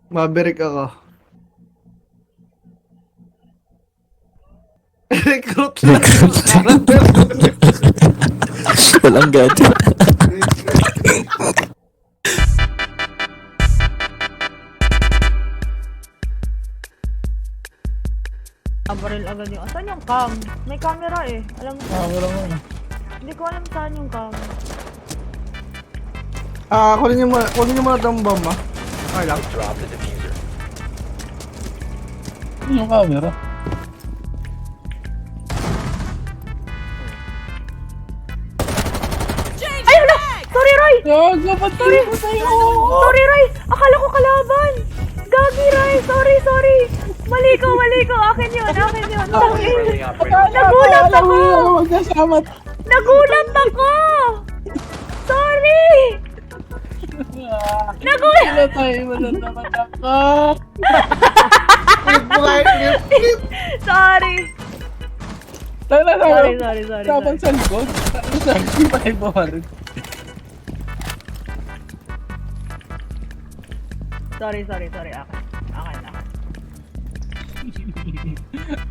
Maverick ako. Recruit lang. Walang gadget. Baril agad yung... Saan yung cam? May camera eh. Alam mo. Wala mo. Hindi ko alam saan yung cam. Kunin niyo muna itong bomb, ah. Okay lang. Drop the diffuser. Yung camera. Ay, hala! Sorry, Roy! Gago, ba't Sorry! Sorry, Roy! Akala ko kalaban! Gagi, Roy! Sorry! Mali ko! Akin yun! Friendly operator. Nagulat ako! Magkasama. Nagulat ako! Sorry! Nagulat! Wala naman ako. Sorry! Sorry. Sabang sa likod. Sabi pa ay bawarin. Sorry. Akin. Hindi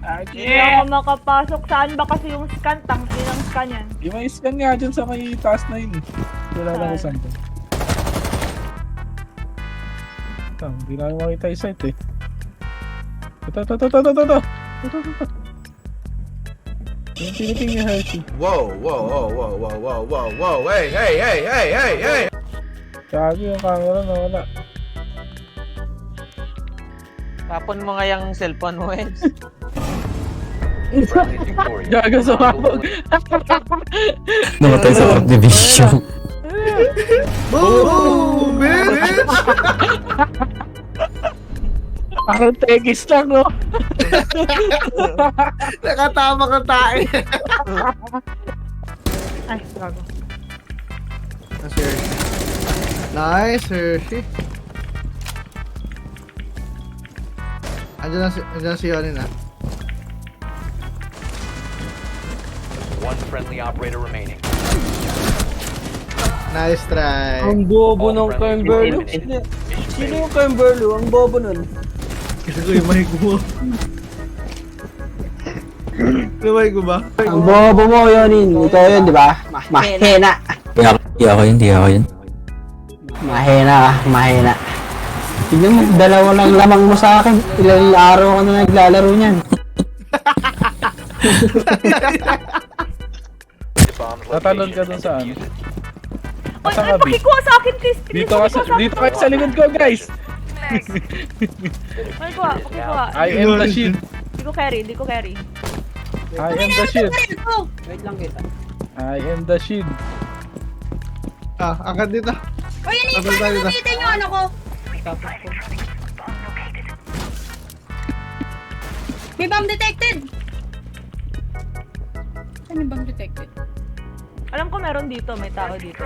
Okay. ako makapasok. Saan ba kasi yung scan? Tangki ng scan yan. Yung may scan nga dyan sa may taas na yun. Wala lang kung saan to. Hindi na makita yung site eh. Ito. Yung tiniting ni Hershey. Whoa, hey. Kagi yung camera na wala. Tapon mo nga yung cellphone mo, Eds. Friendly victorious. Gago sa mabog. Namatay sa division. Boom, bitch! Parang tegis lang, no? Nakatama ka tayo. Ay, gago. Nice, Hershey. Andiyan na si Yonin, ah. One friendly operator remaining. Nice try. Ang bobo ng All friendly Kimberly. eliminated. Sino yung Kimberly? Ang bobo nun. Kasi ko yung mic mo. Yung mic mo ba? Ang bobo mo, Yonin. Ikaw yun, di ba? Mahina. Di ako yun. Mahina. Tignan mo, dalawa lang lamang mo sa akin. Ilang araw ka na naglalaro niyan. The bomb's Tatalon ka location dun saan? and defuse it. Oy, Saan ay, ka, B? pakikuha sa akin, please. Dito kayo sa likod ko, guys. The Pakikuha. diffuser is now I am the shield. Hindi ko carry. I am the shield. Wait lang kita. I am the shield. Angkat dito. O yan yung Tagal tayo paano dito. gamitin yung ano ko? May bomb detected! Saan may bomb detected? Alam ko meron dito. May tao dito.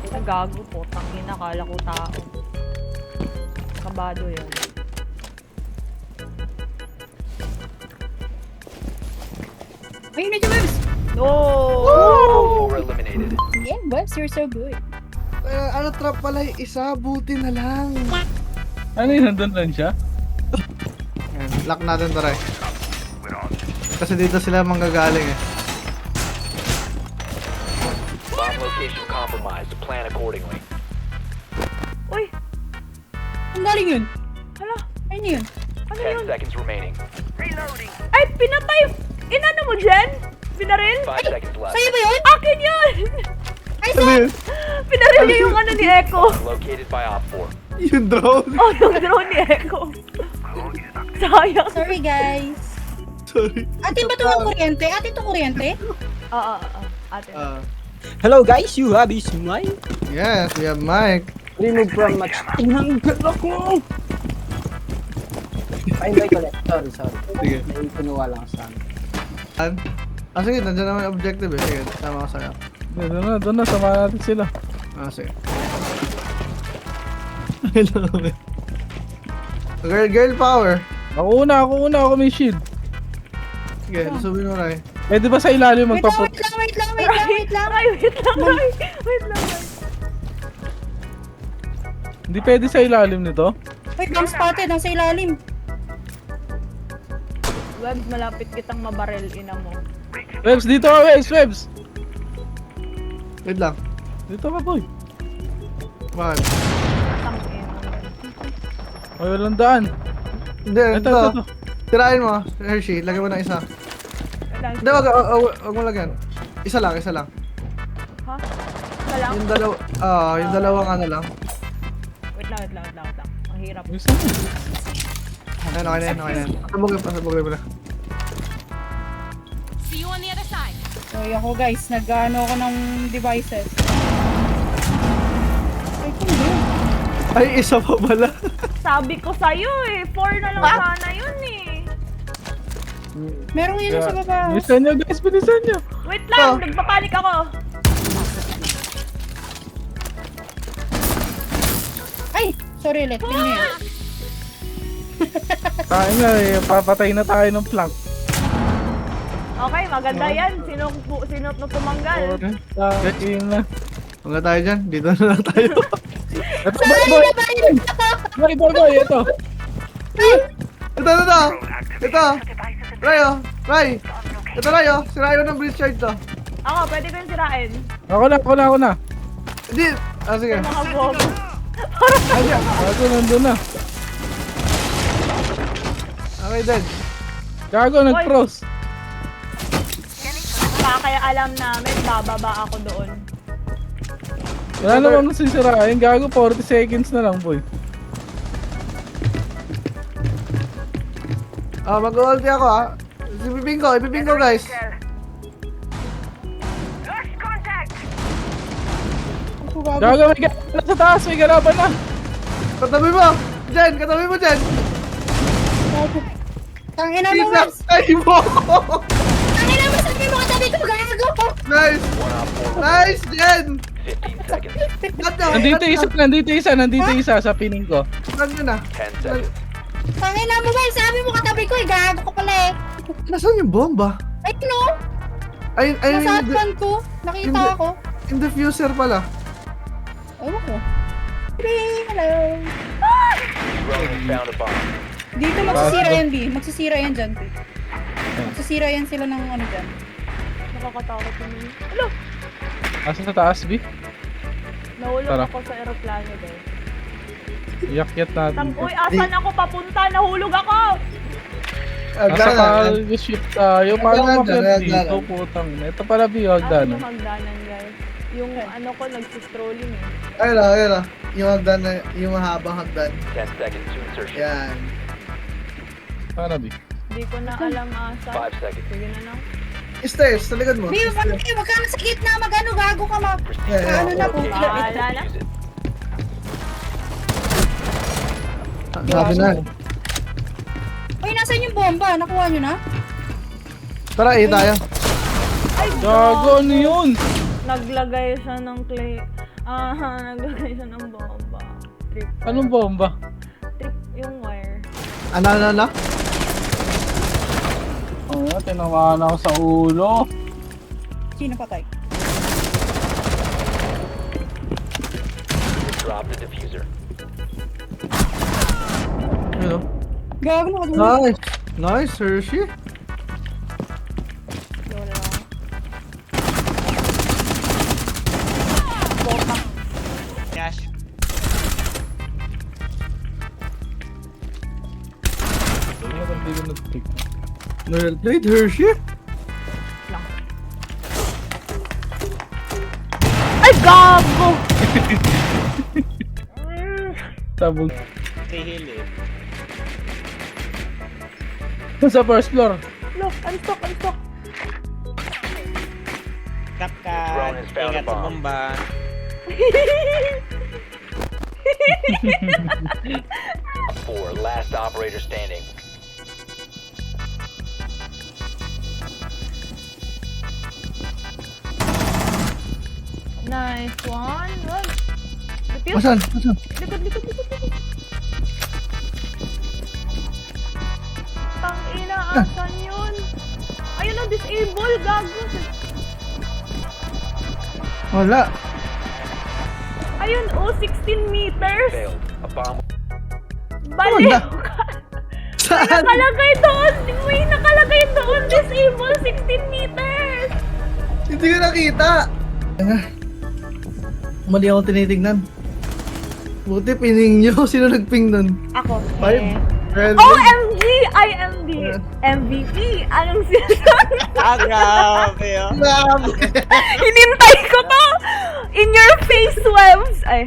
Ay, gago po. Tangina, kala ko tao. Kabado yan. Ayun na yung webs! No! All four eliminated. Yeah, webs, you're so good. Ano trap pala yung isa? Buti na lang. Ano yun? Nandun lang siya? Ayan, lock natin to, Ray. Kasi dito sila manggagaling eh. Bomb location compromised. Plan accordingly. Uy! Ang galing yun! Hala! Ayun yun! Ano 10 yun? seconds remaining. Ay! Pinatay! Inano mo dyan? Binaril? 5 seconds left. Sa'yo ba yun? Akin yun! Ay, Ano yun? Pinaril niya yung ano ni Echo. Located by Op 4. Yung drone. Oh, yung drone ni Echo. Sayang. sorry guys! Sorry. Atin ba ito ang kuryente? Atin ito kuryente? Ate. Hello guys, you have a smile? Yes, we have Mike. Remove from match. Inang gala ko! Ay, hindi ko Sorry. Sige. May kinuha lang sa amin. Sige, nandiyan naman yung objective eh. Sige, tama ka sa'yo. Doon na. Samahan natin sila. Sige. Girl power. Ako una. Ako may shield. Sige, lusubin mo Ray. Pwede ba sa ilalim Wait lang, magpaput? wait lang, wait lang, wait lang, wait lang. Ray, wait lang, Ray. Wait lang, Ray. Hindi pwede sa ilalim nito? Wait, bomb spotted, nasa ilalim. Webs, malapit kitang mabarel, ina mo. Webs, dito ka, Webs, Webs! Wait lang. Dito ka, boy. Bakit? Tang ina. Ay, walang daan. Hindi, Ito, ito. ito. Tirain mo, Hershey. Lagyan mo ng isa. Wait lang. Hindi, wag mo lagyan. Isa lang, isa lang. Ha? Isa lang? Yung dalawa, yung dalawang ano lang. Wait lang, wait lang, wait lang, wait lang. Ang hirap. Gusto mo? Okay na, okay na, okay na. Pasabugin mo na. So, ako guys, nag-ano ako ng devices. Ay, hindi. Ay, isa pa pala. Sabi ko sa'yo eh, 4 na lang sana yun eh. Merong yun sa baba. Bilisan nyo, guys, bilisan nyo. Wait lang, Oh. nagpapanik ako. Ay, sorry ulit. Tingnan niyo. Tayo nga eh, papatay na tayo ng plank. Okay, maganda yan. Sino na tumanggal? Tayo na. Hanggang tayo dyan. Dito na lang tayo. Ito, boy, boy! Boy, boy, boy, ito. Ito. Ito. Ray, oh. Ray. Ito, Ray, oh. Sirain mo ng breach charge to. Ako, pwede ko yung sirain. Ako na. Hindi. Sige. Mga bobo. Gago, nandun na. Okay, then. Gago, nag-pros. Kaya alam namin, bababa ako doon. Wala naman sisirain. Gago, 40 seconds na lang, boy. Mag-ulti ako, ah. Ipiping ko, guys. Ako gago. Gago, may galaban na sa taas. May galaban na. Katabi mo. Katabi mo, Jen. Gago. Tangina mo, Isa. Webs. Ay, mo ko. Tangina mo, sabi mo katabi ko, gago. Nice. Nice, Jen. 15 seconds. Nandito isa sa pining ko. Nandun na. 10 seconds. Tangina mo, Webs. Sabi mo katabi ko, gago ka pala eh. Nasaan yung bomba? Ay, no. Ay, Nasa hotpan ko. Nakita hindi. ako. yung diffuser pala. Ewan ko. Hello. Drone has found a bomb. Dito magsisira yan, B. Magsisira yan dyan, B. Magsisira yan sila ng ano dyan. Nakakatakot naman. Ano? Asa sa taas, B? Nahulog Tara. ako sa aeroplano dahil. Yakyat natin. Uy, asan ako papunta? Nahulog ako! Nasa cargo ship tayo. Paano Hagdanan, makyat hagdanan. dito? Putang ina. Ito pala, B, Asan hagdanan. yung hagdanan, guys? Yung ano ko, nagsistrolling eh. Ayun na. Yung hagdan na, yung mahabang hagdan. 10 seconds to insertion. Yan. Paano, B? Hindi ko na alam asan. 5 seconds. Sige na lang. Stairs, sa likod mo. B, wag ka na sa gitna. Mag-ano, gago ka ma. Yeah, Ano na po? Bahala na. Use it. Sabi na. Uy, nasan yung bomba? Nakuha nyo na? Tara, tayo. Ay, Gago, ano yun? Naglagay siya ng clay. Naglagay siya ng bomba. Trip. Anong bomba? Trip yung wire. Ano? Oh, tinamaan ako sa ulo. Sino patay? Drop the diffuser. Ano? Gago na ka. Nice, Hershey. Lola. Hindi ko nag-pick. Well played, Hershey. Ay, gago! Tabog. Sa first floor. Look, unstock. Drone has found a bomb. Four, last operator standing. Nice one. Wag. Defuse. Masan? Likod. Tang ina, asan yun? Disable, gago. Wala. Ayun, 16 meters. Failed. A bomb. Baliw Wala. ka. Saan? Nakalagay doon. May nakalagay doon. Disable, 16 meters. Hindi ko nakita. Mali ako tinitignan. Buti pining nyo. Sino nagping nun? Ako. 5? 12? OMG! IMD! MVP! Anong sinasabi? Grabe ah. Grabe. Hinintay ko to! In your face, Webs! Ay.